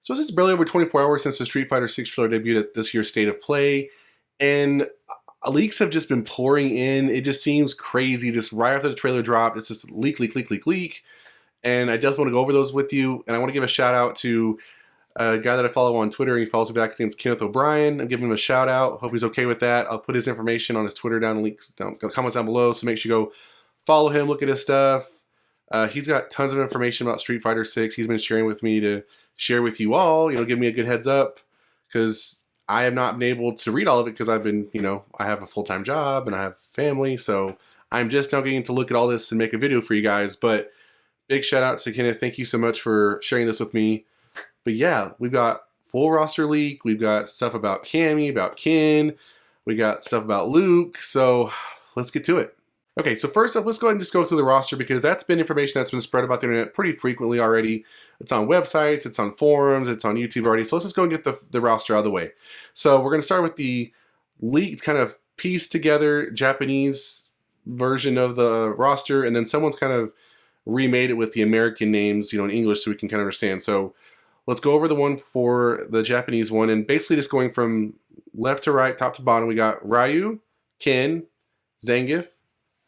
So this is barely over 24 hours since the Street Fighter 6 trailer debuted at this year's State of Play, and leaks have just been pouring in. It just seems crazy. Just right after the trailer dropped, it's just leak, leak, leak, leak, leak. And I definitely want to go over those with you. And I want to give a shout out to a guy that I follow on Twitter. He follows me back. His name's Kenneth O'Brien. I'm giving him a shout out. Hope he's okay with that. I'll put his information on his Twitter down in the comments down below. So make sure you go follow him, look at his stuff. He's got tons of information about Street Fighter 6. He's been sharing with me to share with you all, give me a good heads up, because I have not been able to read all of it because I've been, I have a full-time job and I have family, so I'm just now getting to look at all this and make a video for you guys. But big shout out to Kenneth. Thank you so much for sharing this with me. But yeah, we've got full roster leak. We've got stuff about Cammy, about Ken. We got stuff about Luke. So let's get to it. Okay, so first up, let's go ahead and just go through the roster, because that's been information that's been spread about the internet pretty frequently already. It's on websites, it's on forums, it's on YouTube already. So let's just go and get the roster out of the way. So we're going to start with the leaked, kind of pieced together Japanese version of the roster, and then someone's kind of remade it with the American names, in English, so we can kind of understand. So let's go over the one for the Japanese one, and basically just going from left to right, top to bottom. We got Ryu, Ken, Zangief,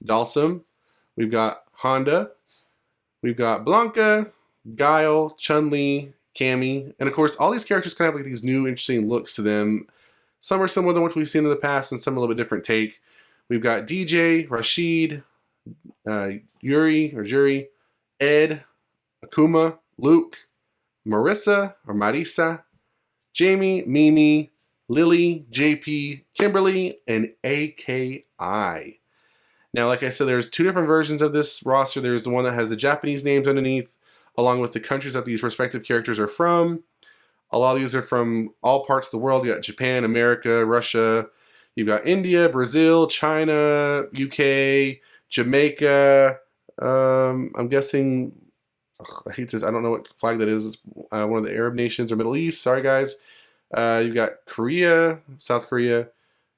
Dalsum, we've got Honda, we've got Blanca, Guile, Chun-Li, Cammy, and of course all these characters kind of have like these new interesting looks to them. Some are similar to what we've seen in the past, and some a little bit different take. We've got DJ, Rashid, Yuri, Ed, Akuma, Luke, Marisa, Jamie, Mimi, Lily, JP, Kimberly, and AKI. Now, like I said, there's two different versions of this roster. There's the one that has the Japanese names underneath, along with the countries that these respective characters are from. A lot of these are from all parts of the world. You got Japan, America, Russia. You've got India, Brazil, China, UK, Jamaica. I'm guessing, I hate this, I don't know what flag that is. It's one of the Arab nations or Middle East. Sorry, guys. You've got Korea, South Korea.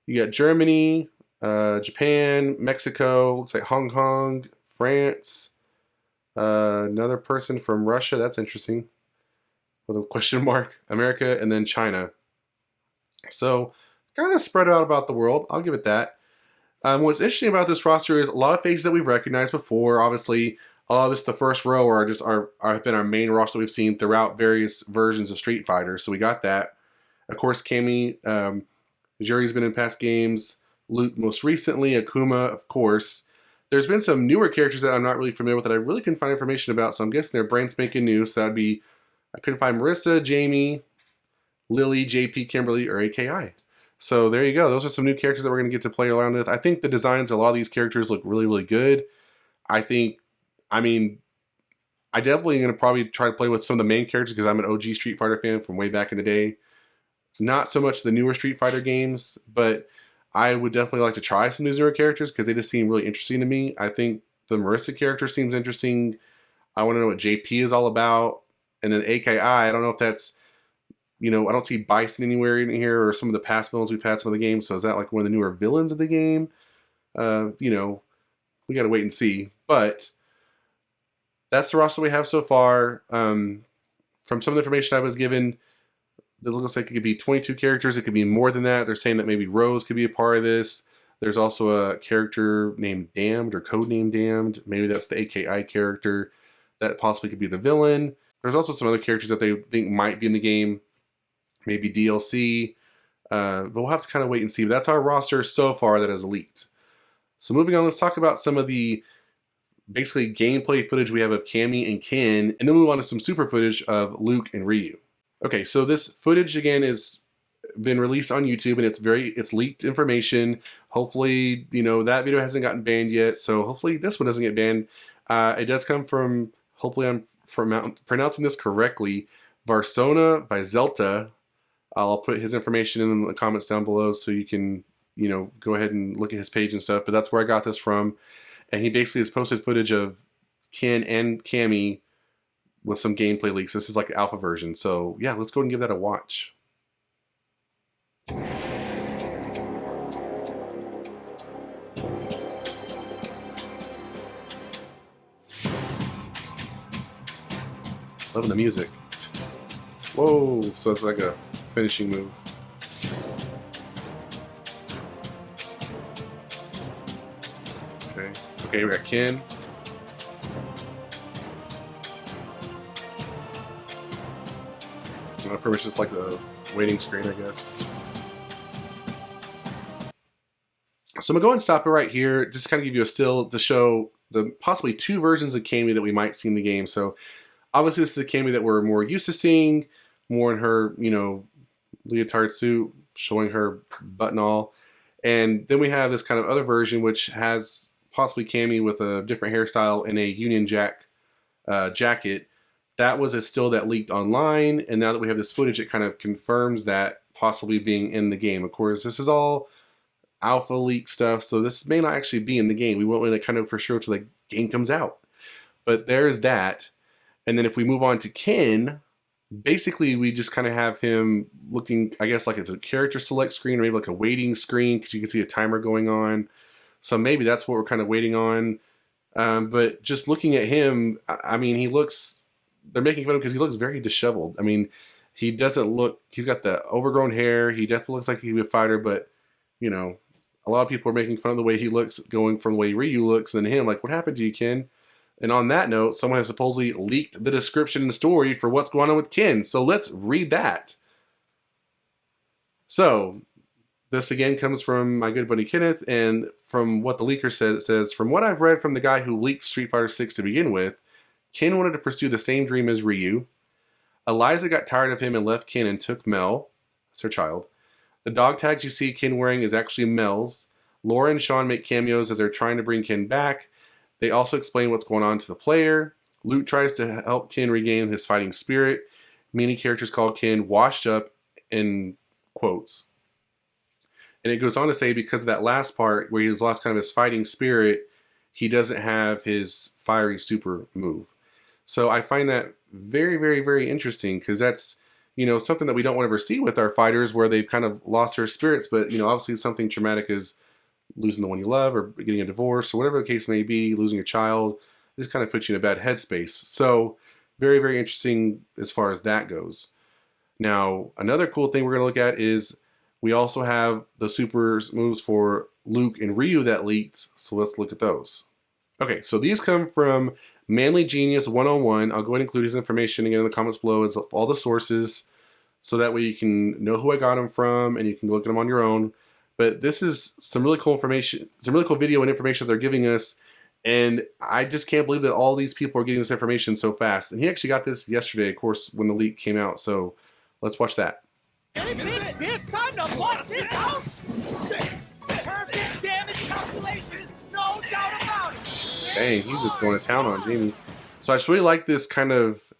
You got Germany, Japan, Mexico, looks like Hong Kong, France, another person from Russia, that's interesting, with a question mark, America, and then China. So kind of spread out about the world, I'll give it that. What's interesting about this roster is a lot of faces that we've recognized before. Obviously, this is the first row are just have been our main roster we've seen throughout various versions of Street Fighter, so we got that. Of course, Cammy, Juri's been in past games. Luke most recently, Akuma, of course. There's been some newer characters that I'm not really familiar with that I really couldn't find information about, so I'm guessing they're brand spanking new. So that'd be, I couldn't find Marisa, Jamie, Lily, JP, Kimberly, or AKI. So there you go. Those are some new characters that we're going to get to play around with. I think the designs of a lot of these characters look really, really good. I definitely going to probably try to play with some of the main characters because I'm an OG Street Fighter fan from way back in the day. Not so much the newer Street Fighter games, but I would definitely like to try some newer characters because they just seem really interesting to me. I think the Marisa character seems interesting. I want to know what JP is all about. And then AKI, I don't know if that's, I don't see Bison anywhere in here or some of the past villains we've had some of the games. So is that like one of the newer villains of the game? We got to wait and see. But that's the roster we have so far. From some of the information I was given, this looks like it could be 22 characters. It could be more than that. They're saying that maybe Rose could be a part of this. There's also a character named Damned or codename Damned. Maybe that's the AKI character. That possibly could be the villain. There's also some other characters that they think might be in the game. Maybe DLC. But we'll have to kind of wait and see. But that's our roster so far that has leaked. So moving on, let's talk about some of the basically gameplay footage we have of Cammy and Ken. And then we move on to some super footage of Luke and Ryu. Okay, so this footage again is been released on YouTube, and it's leaked information. Hopefully, that video hasn't gotten banned yet, so hopefully this one doesn't get banned. It does come from, hopefully I'm pronouncing this correctly, Varsona Vizelta. I'll put his information in the comments down below so you can, go ahead and look at his page and stuff, but that's where I got this from. And he basically has posted footage of Ken and Cammy with some gameplay leaks. This is like the alpha version. So yeah, let's go and give that a watch. Loving the music. Whoa, so it's like a finishing move. Okay, okay, we got Ken. Pretty much just like the waiting screen, I guess. So I'm gonna go and stop it right here, just to kind of give you a still to show the possibly 2 versions of Cammy that we might see in the game. So obviously this is the Cammy that we're more used to seeing, more in her, you know, leotard suit, showing her butt and all. And then we have this kind of other version which has possibly Cammy with a different hairstyle in a Union Jack jacket. That was a still that leaked online, and now that we have this footage, it kind of confirms that possibly being in the game. Of course, this is all alpha leak stuff, so this may not actually be in the game. We won't really kind of for sure till the game comes out. But there's that. And then if we move on to Ken, basically we just kind of have him looking, I guess, like it's a character select screen, or maybe like a waiting screen, because you can see a timer going on. So maybe that's what we're kind of waiting on. But just looking at him, I mean, he looks... They're making fun of him because he looks very disheveled. I mean, he doesn't look... He's got the overgrown hair. He definitely looks like he'd be a fighter, but, you know, a lot of people are making fun of the way he looks, going from the way Ryu looks, and him. Like, what happened to you, Ken? And on that note, someone has supposedly leaked the description and story for what's going on with Ken. So let's read that. So, this again comes from my good buddy Kenneth, and from what the leaker says, it says, from what I've read from the guy who leaked Street Fighter 6 to begin with, Ken wanted to pursue the same dream as Ryu. Eliza got tired of him and left Ken and took Mel. That's her child. The dog tags you see Ken wearing is actually Mel's. Laura and Sean make cameos as they're trying to bring Ken back. They also explain what's going on to the player. Luke tries to help Ken regain his fighting spirit. Many characters call Ken washed up in quotes. And it goes on to say because of that last part where he's lost kind of his fighting spirit, he doesn't have his fiery super move. So I find that very, very, very interesting, because that's, you know, something that we don't want to ever see with our fighters, where they've kind of lost their spirits. But, you know, obviously something traumatic is losing the one you love, or getting a divorce, or whatever the case may be, losing a child, it just kind of puts you in a bad headspace. So very, very interesting as far as that goes. Now, another cool thing we're going to look at is we also have the super moves for Luke and Ryu that leaked. So let's look at those. Okay, so these come from Manly Genius 101. I'll go ahead and include his information again in the comments below as all the sources, so that way you can know who I got them from and you can look at them on your own. But this is some really cool information, some really cool video and information that they're giving us, and I just can't believe that all these people are getting this information so fast. And he actually got this yesterday, of course, when the leak came out, so let's watch that. This time to bust this out! Perfect damage calculation, no doubt about it! Dang, he's just going to town on Jamie. So I just really like this kind of,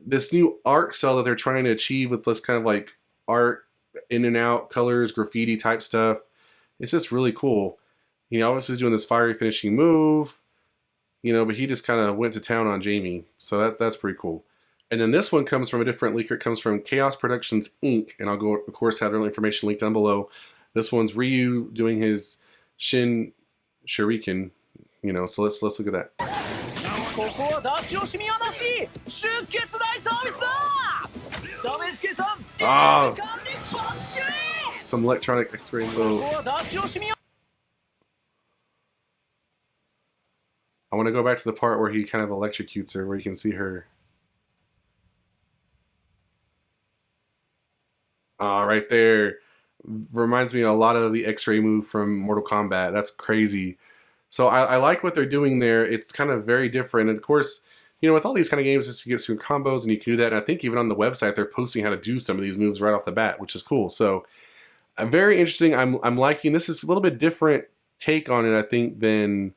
this new art style that they're trying to achieve with this kind of like art, in and out, colors, graffiti type stuff. It's just really cool. He obviously is doing this fiery finishing move, you know, but he just kind of went to town on Jamie. So that's pretty cool. And then this one comes from a different leaker. It comes from Chaos Productions Inc. And I'll go, of course, have their information linked down below. This one's Ryu doing his Shin Shuriken. You know, so let's look at that. Ah, some electronic X-ray. So I want to go back to the part where he kind of electrocutes her, where you can see her. Right there. Reminds me a lot of the X-ray move from Mortal Kombat. That's crazy. So I like what they're doing there. It's kind of very different. And of course, you know, with all these kind of games, you get some combos and you can do that. And I think even on the website, they're posting how to do some of these moves right off the bat, which is cool. So very interesting. I'm liking this. Is a little bit different take on it, I think, than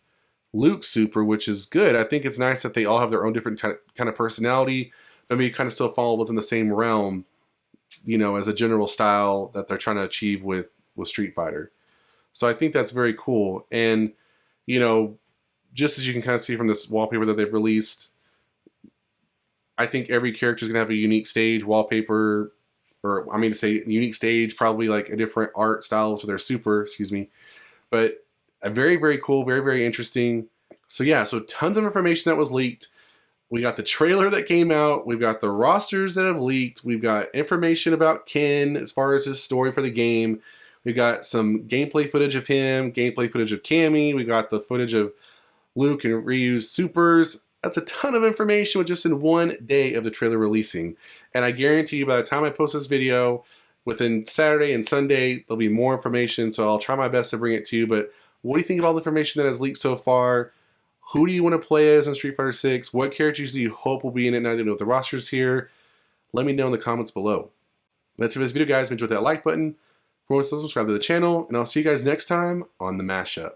Luke's Super, which is good. I think it's nice that they all have their own different kind of personality, but maybe kind of still fall within the same realm, you know, as a general style that they're trying to achieve with Street Fighter. So I think that's very cool. And, you know, just as you can kind of see from this wallpaper that they've released, I think every character is going to have a unique stage wallpaper, or I mean to say unique stage, probably like a different art style to their super, excuse me. But a very, very cool, very, very interesting. So yeah, so tons of information that was leaked. We got the trailer that came out. We've got the rosters that have leaked. We've got information about Ken as far as his story for the game. We've got some gameplay footage of him, gameplay footage of Cammy. We got the footage of Luke and Ryu's supers. That's a ton of information with just in one day of the trailer releasing. And I guarantee you by the time I post this video, within Saturday and Sunday, there'll be more information. So I'll try my best to bring it to you. But what do you think of all the information that has leaked so far? Who do you want to play as in Street Fighter 6? What characters do you hope will be in it now that you know the roster's here? Let me know in the comments below. That's it for this video, guys. Enjoy that like button. For more, subscribe to the channel. And I'll see you guys next time on the Mashup.